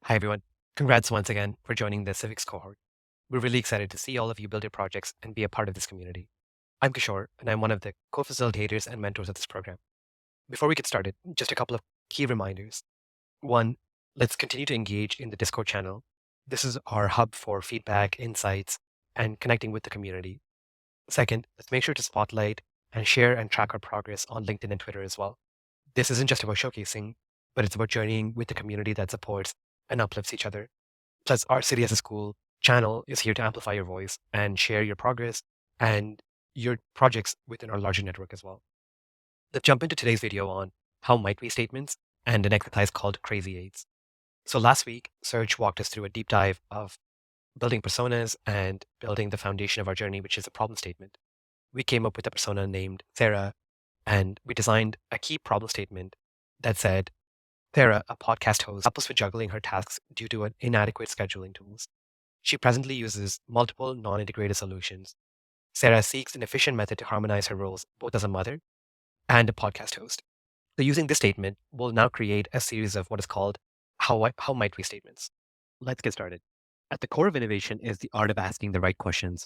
Hi, everyone. Congrats once again for joining the Civics cohort. We're really excited to see all of you build your projects and be a part of this community. I'm Kishore, and I'm one of the co-facilitators and mentors of this program. Before we get started, just a couple of key reminders. One, let's continue to engage in the Discord channel. This is our hub for feedback, insights, and connecting with the community. Second, let's make sure to spotlight and share and track our progress on LinkedIn and Twitter as well. This isn't just about showcasing, but it's about journeying with the community that supports and uplifts each other. Plus, our City as a School channel is here to amplify your voice and share your progress and your projects within our larger network as well. Let's jump into today's video on how might we statements and an exercise called Crazy Eights. So last week, Serge walked us through a deep dive of building personas and building the foundation of our journey, which is a problem statement. We came up with a persona named Sarah, and we designed a key problem statement that said, Sarah, a podcast host, help us with juggling her tasks due to an inadequate scheduling tools. She presently uses multiple non-integrated solutions. Sarah seeks an efficient method to harmonize her roles, both as a mother and a podcast host. So using this statement, we'll now create a series of what is called how might we statements. Let's get started. At the core of innovation is the art of asking the right questions.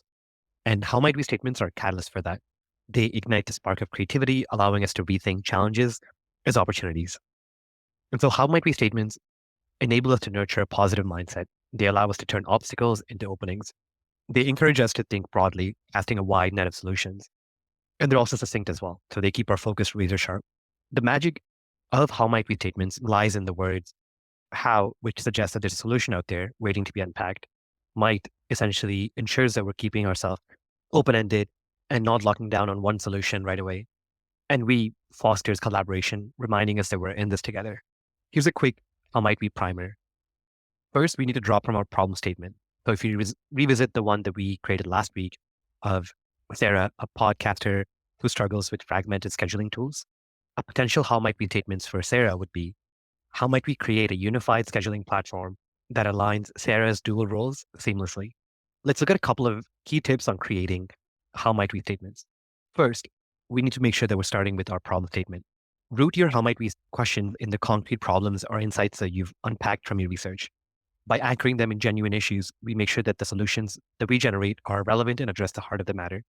And how might we statements are a catalyst for that. They ignite the spark of creativity, allowing us to rethink challenges as opportunities. And so how might we statements enable us to nurture a positive mindset. They allow us to turn obstacles into openings. They encourage us to think broadly, casting a wide net of solutions. And they're also succinct as well. So they keep our focus razor sharp. The magic of how might we statements lies in the words how, which suggests that there's a solution out there waiting to be unpacked. Might essentially ensures that we're keeping ourselves open-ended and not locking down on one solution right away. And we fosters collaboration, reminding us that we're in this together. Here's a quick how might we primer. First, we need to draw from our problem statement. So if you revisit the one that we created last week of Sarah, a podcaster who struggles with fragmented scheduling tools, a potential how might we statements for Sarah would be, how might we create a unified scheduling platform that aligns Sarah's dual roles seamlessly? Let's look at a couple of key tips on creating how might we statements. First, we need to make sure that we're starting with our problem statement. Root your how might we question in the concrete problems or insights that you've unpacked from your research. By anchoring them in genuine issues, we make sure that the solutions that we generate are relevant and address the heart of the matter.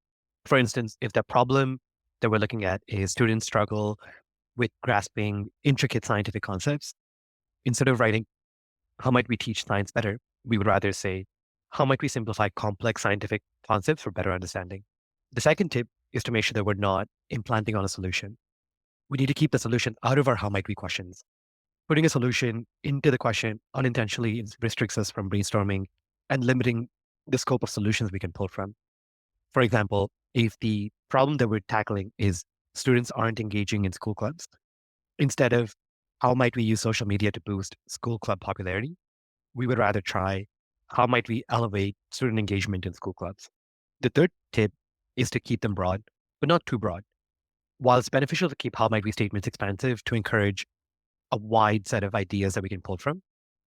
For instance, if the problem that we're looking at is students struggle with grasping intricate scientific concepts, instead of writing, how might we teach science better? We would rather say, how might we simplify complex scientific concepts for better understanding? The second tip is to make sure that we're not implanting on a solution. We need to keep the solution out of our how might we questions. Putting a solution into the question unintentionally restricts us from brainstorming and limiting the scope of solutions we can pull from. For example, if the problem that we're tackling is students aren't engaging in school clubs, instead of how might we use social media to boost school club popularity, we would rather try how might we elevate student engagement in school clubs. The third tip is to keep them broad, but not too broad. While it's beneficial to keep how might we statements expansive to encourage a wide set of ideas that we can pull from,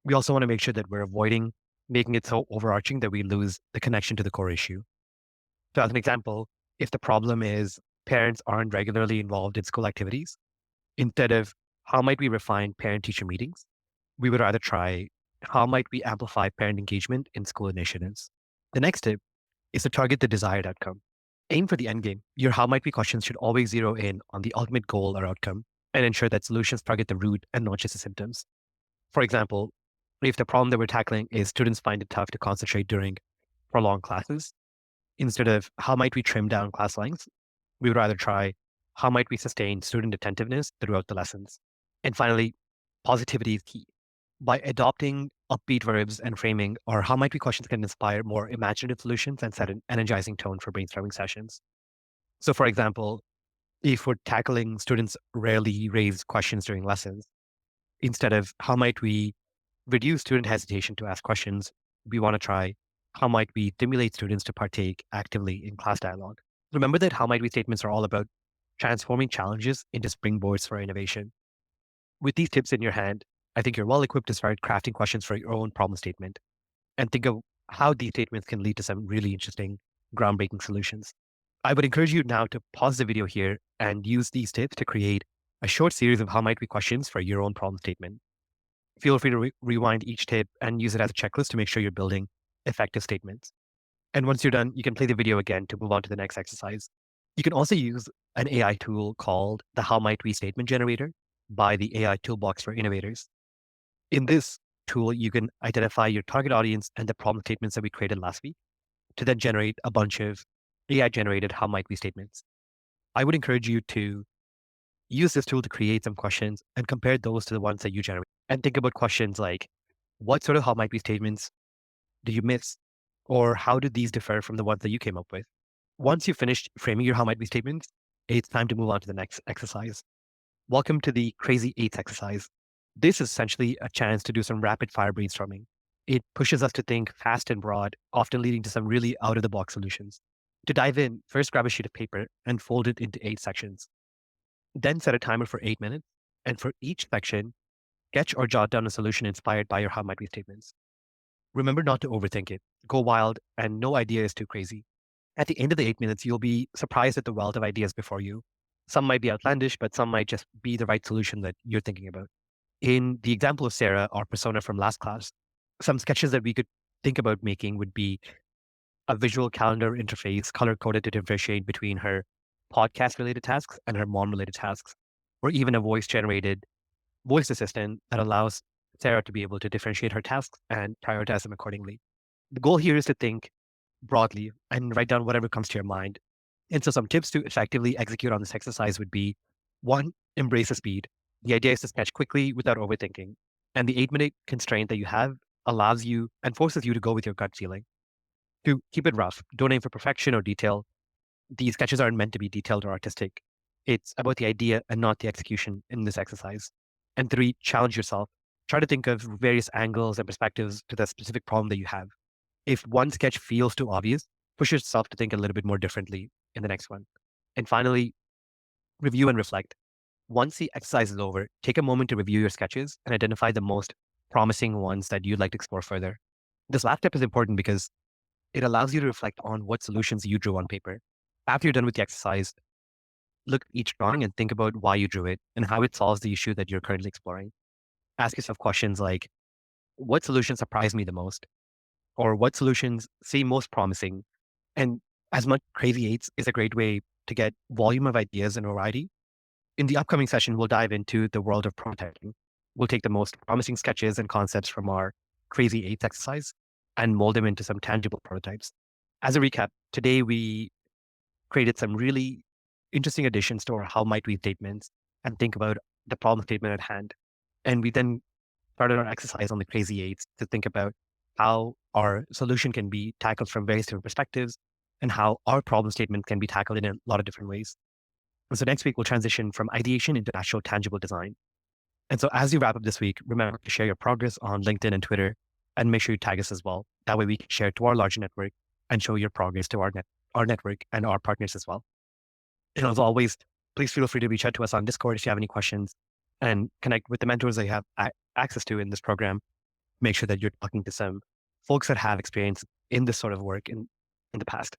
we also want to make sure that we're avoiding making it so overarching that we lose the connection to the core issue. So as an example, if the problem is parents aren't regularly involved in school activities, instead of how might we refine parent-teacher meetings, we would rather try how might we amplify parent engagement in school initiatives. The next tip is to target the desired outcome. Aim for the end game. Your how might we questions should always zero in on the ultimate goal or outcome and ensure that solutions target the root and not just the symptoms. For example, if the problem that we're tackling is students find it tough to concentrate during prolonged classes, instead of how might we trim down class lengths, we would rather try how might we sustain student attentiveness throughout the lessons. And finally, positivity is key. By adopting upbeat verbs and framing, or how might we questions can inspire more imaginative solutions and set an energizing tone for brainstorming sessions. So for example, if we're tackling students rarely raise questions during lessons, instead of how might we reduce student hesitation to ask questions, we want to try how might we stimulate students to partake actively in class dialogue. Remember that how might we statements are all about transforming challenges into springboards for innovation. With these tips in your hand, I think you're well equipped to start crafting questions for your own problem statement and think of how these statements can lead to some really interesting, groundbreaking solutions. I would encourage you now to pause the video here and use these tips to create a short series of how might we questions for your own problem statement. Feel free to rewind each tip and use it as a checklist to make sure you're building effective statements. And once you're done, you can play the video again to move on to the next exercise. You can also use an AI tool called the How Might We Statement Generator by the AI Toolbox for Innovators. In this tool, you can identify your target audience and the problem statements that we created last week to then generate a bunch of AI generated How Might We statements. I would encourage you to use this tool to create some questions and compare those to the ones that you generate. And think about questions like, what sort of How Might We statements did you miss? Or how did these differ from the ones that you came up with? Once you've finished framing your How Might We statements, it's time to move on to the next exercise. Welcome to the Crazy Eights exercise. This is essentially a chance to do some rapid fire brainstorming. It pushes us to think fast and broad, often leading to some really out of the box solutions. To dive in, first grab a sheet of paper and fold it into 8 sections. Then set a timer for 8 minutes. And for each section, sketch or jot down a solution inspired by your How Might We statements. Remember not to overthink it. Go wild, and no idea is too crazy. At the end of the 8 minutes, you'll be surprised at the wealth of ideas before you. Some might be outlandish, but some might just be the right solution that you're thinking about. In the example of Sarah, our persona from last class, some sketches that we could think about making would be a visual calendar interface color coded to differentiate between her podcast related tasks and her mom related tasks, or even a voice generated voice assistant that allows Sarah to be able to differentiate her tasks and prioritize them accordingly. The goal here is to think broadly and write down whatever comes to your mind. And so some tips to effectively execute on this exercise would be: one, embrace the speed. The idea is to sketch quickly without overthinking. And the 8 minute constraint that you have allows you and forces you to go with your gut feeling. Two, keep it rough. Don't aim for perfection or detail. These sketches aren't meant to be detailed or artistic. It's about the idea and not the execution in this exercise. And three, challenge yourself. Try to think of various angles and perspectives to the specific problem that you have. If one sketch feels too obvious, push yourself to think a little bit more differently in the next one. And finally, review and reflect. Once the exercise is over, take a moment to review your sketches and identify the most promising ones that you'd like to explore further. This last step is important because it allows you to reflect on what solutions you drew on paper. After you're done with the exercise, look at each drawing and think about why you drew it and how it solves the issue that you're currently exploring. Ask yourself questions like, what solution surprised me the most? Or what solutions seem most promising? And as much Crazy Eights is a great way to get volume of ideas and variety. In the upcoming session, we'll dive into the world of prototyping. We'll take the most promising sketches and concepts from our Crazy Eights exercise and mold them into some tangible prototypes. As a recap, today we created some really interesting additions to our How Might We statements and think about the problem statement at hand. And we then started our exercise on the Crazy Eights to think about how our solution can be tackled from various different perspectives and how our problem statement can be tackled in a lot of different ways. And so next week, we'll transition from ideation into actual tangible design. And so as you wrap up this week, remember to share your progress on LinkedIn and Twitter, and make sure you tag us as well. That way we can share it to our larger network and show your progress to our network and our partners as well. And as always, please feel free to reach out to us on Discord if you have any questions and connect with the mentors that you have access to in this program. Make sure that you're talking to some folks that have experience in this sort of work in the past.